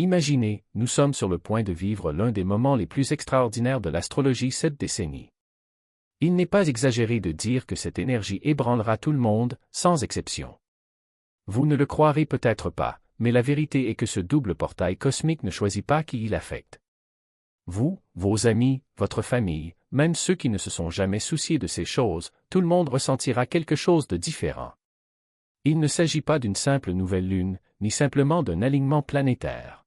Imaginez, nous sommes sur le point de vivre l'un des moments les plus extraordinaires de l'astrologie cette décennie. Il n'est pas exagéré de dire que cette énergie ébranlera tout le monde, sans exception. Vous ne le croirez peut-être pas, mais la vérité est que ce double portail cosmique ne choisit pas qui il affecte. Vous, vos amis, votre famille, même ceux qui ne se sont jamais souciés de ces choses, tout le monde ressentira quelque chose de différent. Il ne s'agit pas d'une simple nouvelle lune, ni simplement d'un alignement planétaire.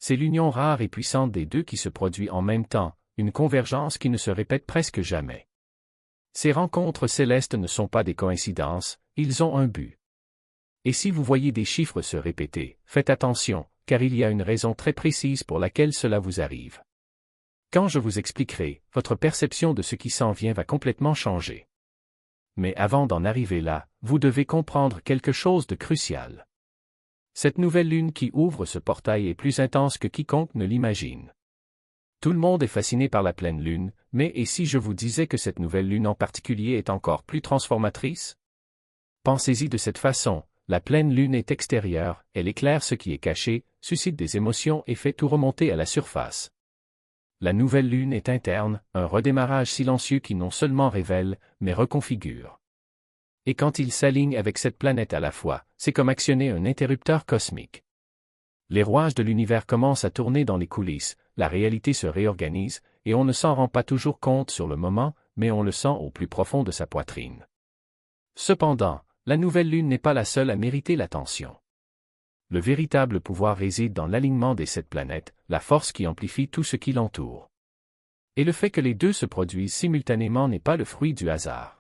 C'est l'union rare et puissante des deux qui se produit en même temps, une convergence qui ne se répète presque jamais. Ces rencontres célestes ne sont pas des coïncidences, ils ont un but. Et si vous voyez des chiffres se répéter, faites attention, car il y a une raison très précise pour laquelle cela vous arrive. Quand je vous expliquerai, votre perception de ce qui s'en vient va complètement changer. Mais avant d'en arriver là, vous devez comprendre quelque chose de crucial. Cette nouvelle lune qui ouvre ce portail est plus intense que quiconque ne l'imagine. Tout le monde est fasciné par la pleine lune, mais et si je vous disais que cette nouvelle lune en particulier est encore plus transformatrice? Pensez-y de cette façon, la pleine lune est extérieure, elle éclaire ce qui est caché, suscite des émotions et fait tout remonter à la surface. La nouvelle lune est interne, un redémarrage silencieux qui non seulement révèle, mais reconfigure. Et quand il s'aligne avec cette planète à la fois, c'est comme actionner un interrupteur cosmique. Les rouages de l'univers commencent à tourner dans les coulisses, la réalité se réorganise, et on ne s'en rend pas toujours compte sur le moment, mais on le sent au plus profond de sa poitrine. Cependant, la nouvelle lune n'est pas la seule à mériter l'attention. Le véritable pouvoir réside dans l'alignement des 7 planètes, la force qui amplifie tout ce qui l'entoure. Et le fait que les deux se produisent simultanément n'est pas le fruit du hasard.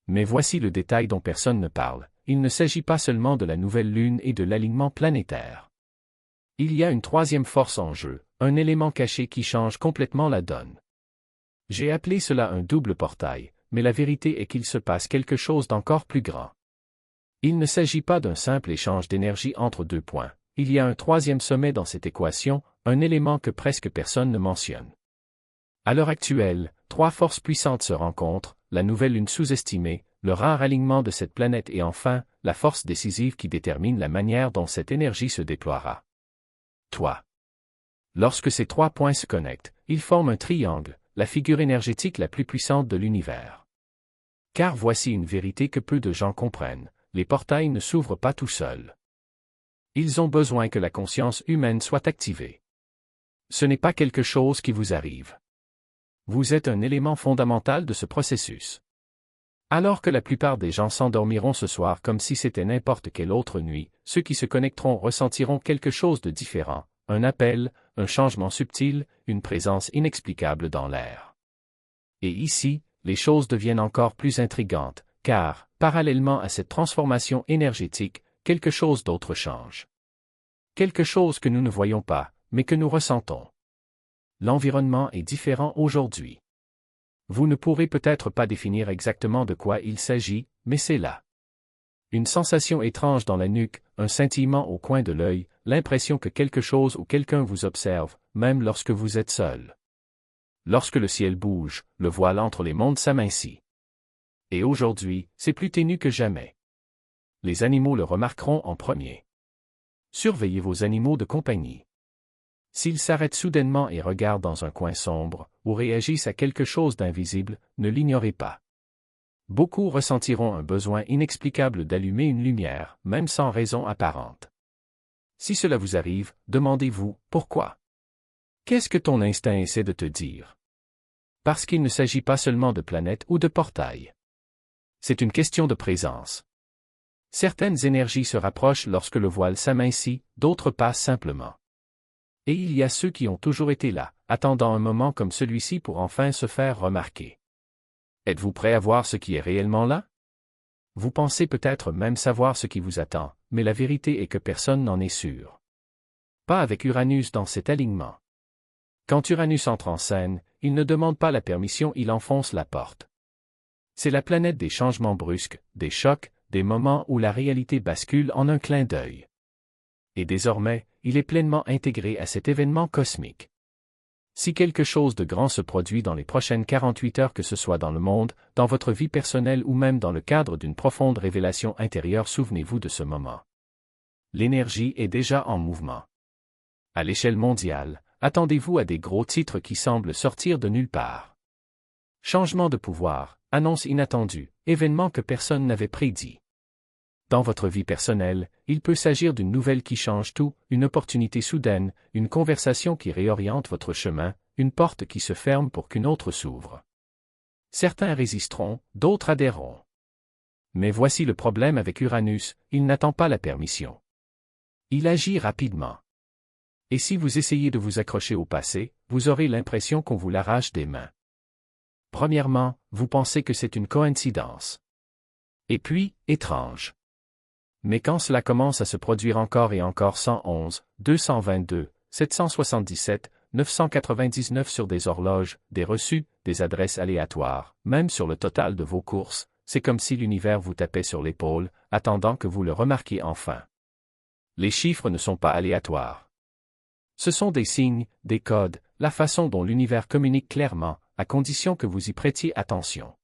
Mais voici le détail dont personne ne parle, il ne s'agit pas seulement de la nouvelle lune et de l'alignement planétaire. Il y a une troisième force en jeu, un élément caché qui change complètement la donne. J'ai appelé cela un double portail, mais la vérité est qu'il se passe quelque chose d'encore plus grand. Il ne s'agit pas d'un simple échange d'énergie entre deux points, il y a un troisième sommet dans cette équation, un élément que presque personne ne mentionne. À l'heure actuelle, 3 forces puissantes se rencontrent, la nouvelle lune sous-estimée, le rare alignement de cette planète et enfin, la force décisive qui détermine la manière dont cette énergie se déploiera. Toi. Lorsque ces 3 points se connectent, ils forment un triangle, la figure énergétique la plus puissante de l'univers. Car voici une vérité que peu de gens comprennent. Les portails ne s'ouvrent pas tout seuls. Ils ont besoin que la conscience humaine soit activée. Ce n'est pas quelque chose qui vous arrive. Vous êtes un élément fondamental de ce processus. Alors que la plupart des gens s'endormiront ce soir comme si c'était n'importe quelle autre nuit, ceux qui se connecteront ressentiront quelque chose de différent, un appel, un changement subtil, une présence inexplicable dans l'air. Et ici, les choses deviennent encore plus intrigantes, car, parallèlement à cette transformation énergétique, quelque chose d'autre change. Quelque chose que nous ne voyons pas, mais que nous ressentons. L'environnement est différent aujourd'hui. Vous ne pourrez peut-être pas définir exactement de quoi il s'agit, mais c'est là. Une sensation étrange dans la nuque, un scintillement au coin de l'œil, l'impression que quelque chose ou quelqu'un vous observe, même lorsque vous êtes seul. Lorsque le ciel bouge, le voile entre les mondes s'amincit. Et aujourd'hui, c'est plus ténu que jamais. Les animaux le remarqueront en premier. Surveillez vos animaux de compagnie. S'ils s'arrêtent soudainement et regardent dans un coin sombre, ou réagissent à quelque chose d'invisible, ne l'ignorez pas. Beaucoup ressentiront un besoin inexplicable d'allumer une lumière, même sans raison apparente. Si cela vous arrive, demandez-vous, pourquoi? Qu'est-ce que ton instinct essaie de te dire? Parce qu'il ne s'agit pas seulement de planètes ou de portails. C'est une question de présence. Certaines énergies se rapprochent lorsque le voile s'amincit, d'autres passent simplement. Et il y a ceux qui ont toujours été là, attendant un moment comme celui-ci pour enfin se faire remarquer. Êtes-vous prêt à voir ce qui est réellement là? Vous pensez peut-être même savoir ce qui vous attend, mais la vérité est que personne n'en est sûr. Pas avec Uranus dans cet alignement. Quand Uranus entre en scène, il ne demande pas la permission, il enfonce la porte. C'est la planète des changements brusques, des chocs, des moments où la réalité bascule en un clin d'œil. Et désormais, il est pleinement intégré à cet événement cosmique. Si quelque chose de grand se produit dans les prochaines 48 heures, que ce soit dans le monde, dans votre vie personnelle ou même dans le cadre d'une profonde révélation intérieure, souvenez-vous de ce moment. L'énergie est déjà en mouvement. À l'échelle mondiale, attendez-vous à des gros titres qui semblent sortir de nulle part. Changement de pouvoir, annonce inattendue, événement que personne n'avait prédit. Dans votre vie personnelle, il peut s'agir d'une nouvelle qui change tout, une opportunité soudaine, une conversation qui réoriente votre chemin, une porte qui se ferme pour qu'une autre s'ouvre. Certains résisteront, d'autres adhéreront. Mais voici le problème avec Uranus, il n'attend pas la permission. Il agit rapidement. Et si vous essayez de vous accrocher au passé, vous aurez l'impression qu'on vous l'arrache des mains. Premièrement, vous pensez que c'est une coïncidence. Et puis, étrange. Mais quand cela commence à se produire encore et encore 111, 222, 777, 999 sur des horloges, des reçus, des adresses aléatoires, même sur le total de vos courses, c'est comme si l'univers vous tapait sur l'épaule, attendant que vous le remarquiez enfin. Les chiffres ne sont pas aléatoires. Ce sont des signes, des codes, la façon dont l'univers communique clairement, à condition que vous y prêtiez attention.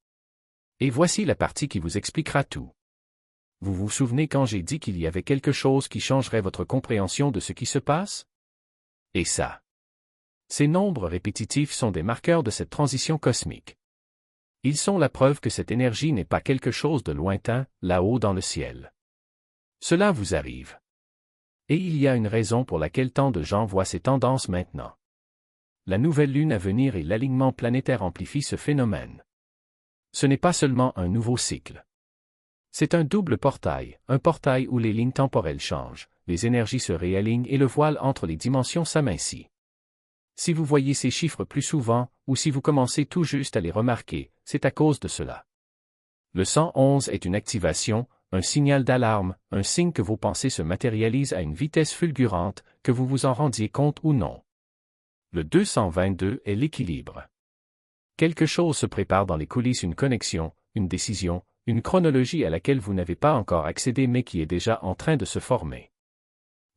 Et voici la partie qui vous expliquera tout. Vous vous souvenez quand j'ai dit qu'il y avait quelque chose qui changerait votre compréhension de ce qui se passe? Et ça. Ces nombres répétitifs sont des marqueurs de cette transition cosmique. Ils sont la preuve que cette énergie n'est pas quelque chose de lointain, là-haut dans le ciel. Cela vous arrive. Et il y a une raison pour laquelle tant de gens voient ces tendances maintenant. La nouvelle lune à venir et l'alignement planétaire amplifient ce phénomène. Ce n'est pas seulement un nouveau cycle. C'est un double portail, un portail où les lignes temporelles changent, les énergies se réalignent et le voile entre les dimensions s'amincit. Si vous voyez ces chiffres plus souvent, ou si vous commencez tout juste à les remarquer, c'est à cause de cela. Le 111 est une activation, un signal d'alarme, un signe que vos pensées se matérialisent à une vitesse fulgurante, que vous vous en rendiez compte ou non. Le 222 est l'équilibre. Quelque chose se prépare dans les coulisses, une connexion, une décision, une chronologie à laquelle vous n'avez pas encore accédé mais qui est déjà en train de se former.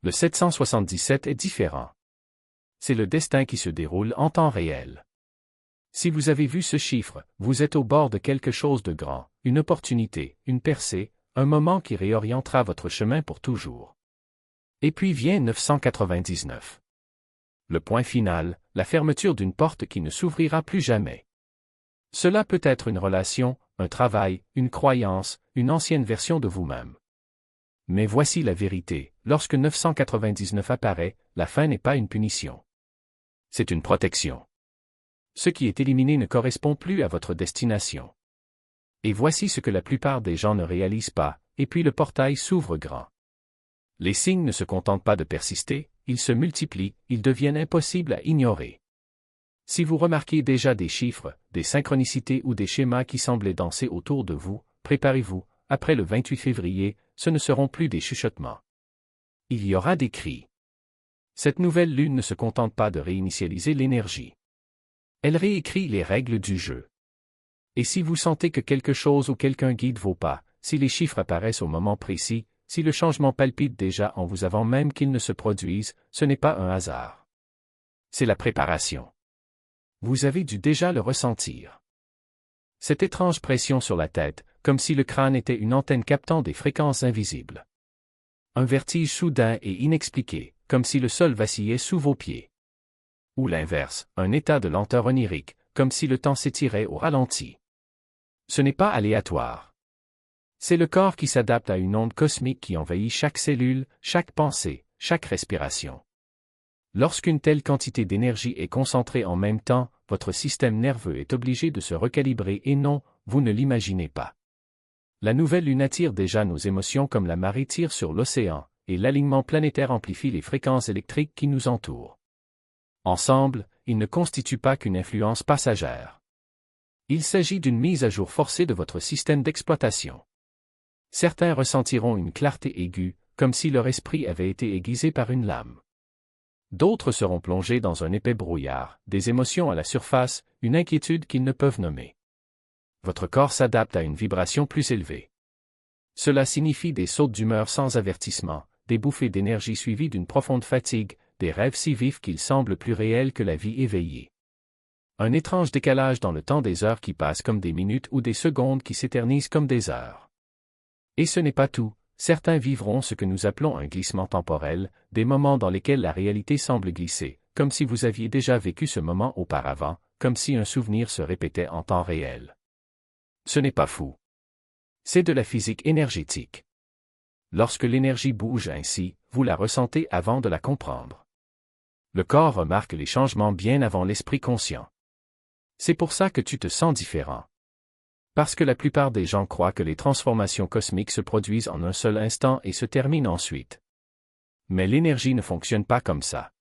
Le 777 est différent. C'est le destin qui se déroule en temps réel. Si vous avez vu ce chiffre, vous êtes au bord de quelque chose de grand, une opportunité, une percée, un moment qui réorientera votre chemin pour toujours. Et puis vient 999. Le point final, la fermeture d'une porte qui ne s'ouvrira plus jamais. Cela peut être une relation, un travail, une croyance, une ancienne version de vous-même. Mais voici la vérité, lorsque 999 apparaît, la fin n'est pas une punition. C'est une protection. Ce qui est éliminé ne correspond plus à votre destination. Et voici ce que la plupart des gens ne réalisent pas, et puis le portail s'ouvre grand. Les signes ne se contentent pas de persister, ils se multiplient, ils deviennent impossibles à ignorer. Si vous remarquez déjà des chiffres, des synchronicités ou des schémas qui semblaient danser autour de vous, préparez-vous, après le 28 février, ce ne seront plus des chuchotements. Il y aura des cris. Cette nouvelle lune ne se contente pas de réinitialiser l'énergie. Elle réécrit les règles du jeu. Et si vous sentez que quelque chose ou quelqu'un guide vos pas, si les chiffres apparaissent au moment précis, si le changement palpite déjà en vous avant même qu'il ne se produise, ce n'est pas un hasard. C'est la préparation. Vous avez dû déjà le ressentir. Cette étrange pression sur la tête, comme si le crâne était une antenne captant des fréquences invisibles. Un vertige soudain et inexpliqué, comme si le sol vacillait sous vos pieds. Ou l'inverse, un état de lenteur onirique, comme si le temps s'étirait au ralenti. Ce n'est pas aléatoire. C'est le corps qui s'adapte à une onde cosmique qui envahit chaque cellule, chaque pensée, chaque respiration. Lorsqu'une telle quantité d'énergie est concentrée en même temps, votre système nerveux est obligé de se recalibrer et non, vous ne l'imaginez pas. La nouvelle lune attire déjà nos émotions comme la marée tire sur l'océan, et l'alignement planétaire amplifie les fréquences électriques qui nous entourent. Ensemble, ils ne constituent pas qu'une influence passagère. Il s'agit d'une mise à jour forcée de votre système d'exploitation. Certains ressentiront une clarté aiguë, comme si leur esprit avait été aiguisé par une lame. D'autres seront plongés dans un épais brouillard, des émotions à la surface, une inquiétude qu'ils ne peuvent nommer. Votre corps s'adapte à une vibration plus élevée. Cela signifie des sautes d'humeur sans avertissement, des bouffées d'énergie suivies d'une profonde fatigue, des rêves si vifs qu'ils semblent plus réels que la vie éveillée. Un étrange décalage dans le temps, des heures qui passent comme des minutes ou des secondes qui s'éternisent comme des heures. Et ce n'est pas tout, certains vivront ce que nous appelons un glissement temporel, des moments dans lesquels la réalité semble glisser, comme si vous aviez déjà vécu ce moment auparavant, comme si un souvenir se répétait en temps réel. Ce n'est pas fou. C'est de la physique énergétique. Lorsque l'énergie bouge ainsi, vous la ressentez avant de la comprendre. Le corps remarque les changements bien avant l'esprit conscient. C'est pour ça que tu te sens différent. Parce que la plupart des gens croient que les transformations cosmiques se produisent en un seul instant et se terminent ensuite. Mais l'énergie ne fonctionne pas comme ça.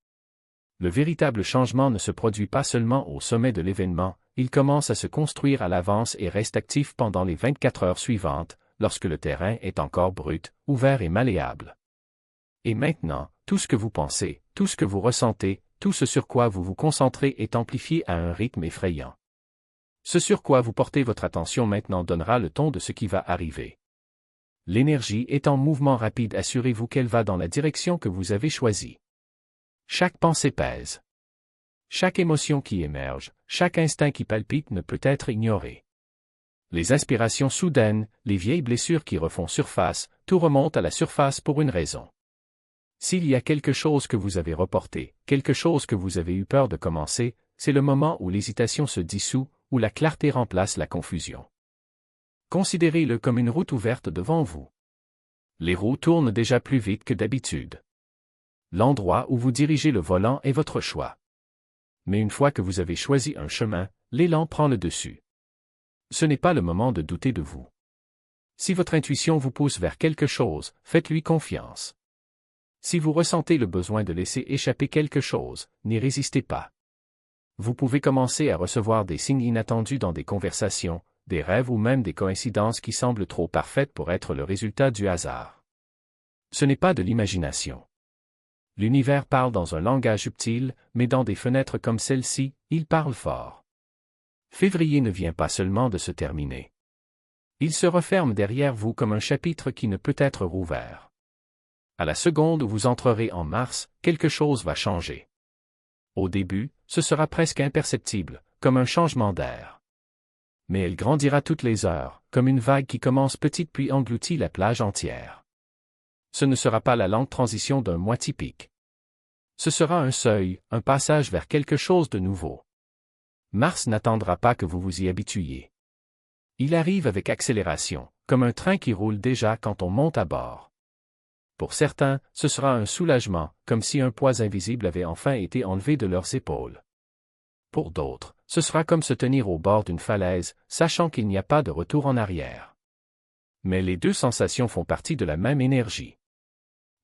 Le véritable changement ne se produit pas seulement au sommet de l'événement, il commence à se construire à l'avance et reste actif pendant les 24 heures suivantes, lorsque le terrain est encore brut, ouvert et malléable. Et maintenant, tout ce que vous pensez, tout ce que vous ressentez, tout ce sur quoi vous vous concentrez est amplifié à un rythme effrayant. Ce sur quoi vous portez votre attention maintenant donnera le ton de ce qui va arriver. L'énergie est en mouvement rapide, assurez-vous qu'elle va dans la direction que vous avez choisie. Chaque pensée pèse. Chaque émotion qui émerge, chaque instinct qui palpite ne peut être ignoré. Les inspirations soudaines, les vieilles blessures qui refont surface, tout remonte à la surface pour une raison. S'il y a quelque chose que vous avez reporté, quelque chose que vous avez eu peur de commencer, c'est le moment où l'hésitation se dissout, où la clarté remplace la confusion. Considérez-le comme une route ouverte devant vous. Les roues tournent déjà plus vite que d'habitude. L'endroit où vous dirigez le volant est votre choix. Mais une fois que vous avez choisi un chemin, l'élan prend le dessus. Ce n'est pas le moment de douter de vous. Si votre intuition vous pousse vers quelque chose, faites-lui confiance. Si vous ressentez le besoin de laisser échapper quelque chose, n'y résistez pas. Vous pouvez commencer à recevoir des signes inattendus dans des conversations, des rêves ou même des coïncidences qui semblent trop parfaites pour être le résultat du hasard. Ce n'est pas de l'imagination. L'univers parle dans un langage subtil, mais dans des fenêtres comme celle-ci, il parle fort. Février ne vient pas seulement de se terminer. Il se referme derrière vous comme un chapitre qui ne peut être rouvert. À la seconde où vous entrerez en mars, quelque chose va changer. Au début, ce sera presque imperceptible, comme un changement d'air. Mais elle grandira toutes les heures, comme une vague qui commence petite puis engloutit la plage entière. Ce ne sera pas la lente transition d'un mois typique. Ce sera un seuil, un passage vers quelque chose de nouveau. Mars n'attendra pas que vous vous y habituiez. Il arrive avec accélération, comme un train qui roule déjà quand on monte à bord. Pour certains, ce sera un soulagement, comme si un poids invisible avait enfin été enlevé de leurs épaules. Pour d'autres, ce sera comme se tenir au bord d'une falaise, sachant qu'il n'y a pas de retour en arrière. Mais les deux sensations font partie de la même énergie.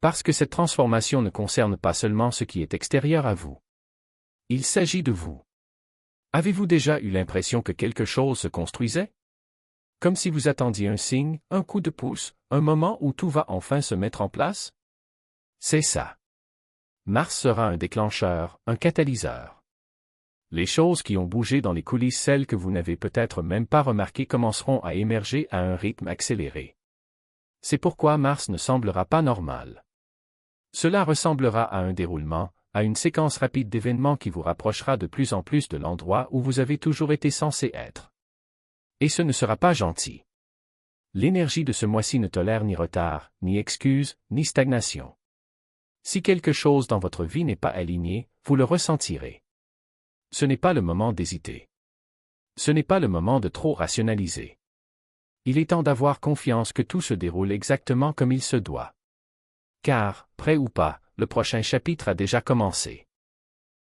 Parce que cette transformation ne concerne pas seulement ce qui est extérieur à vous. Il s'agit de vous. Avez-vous déjà eu l'impression que quelque chose se construisait? Comme si vous attendiez un signe, un coup de pouce, un moment où tout va enfin se mettre en place? C'est ça. Mars sera un déclencheur, un catalyseur. Les choses qui ont bougé dans les coulisses, celles que vous n'avez peut-être même pas remarquées, commenceront à émerger à un rythme accéléré. C'est pourquoi Mars ne semblera pas normal. Cela ressemblera à un déroulement, à une séquence rapide d'événements qui vous rapprochera de plus en plus de l'endroit où vous avez toujours été censé être. Et ce ne sera pas gentil. L'énergie de ce mois-ci ne tolère ni retard, ni excuse, ni stagnation. Si quelque chose dans votre vie n'est pas aligné, vous le ressentirez. Ce n'est pas le moment d'hésiter. Ce n'est pas le moment de trop rationaliser. Il est temps d'avoir confiance que tout se déroule exactement comme il se doit. Car, prêt ou pas, le prochain chapitre a déjà commencé.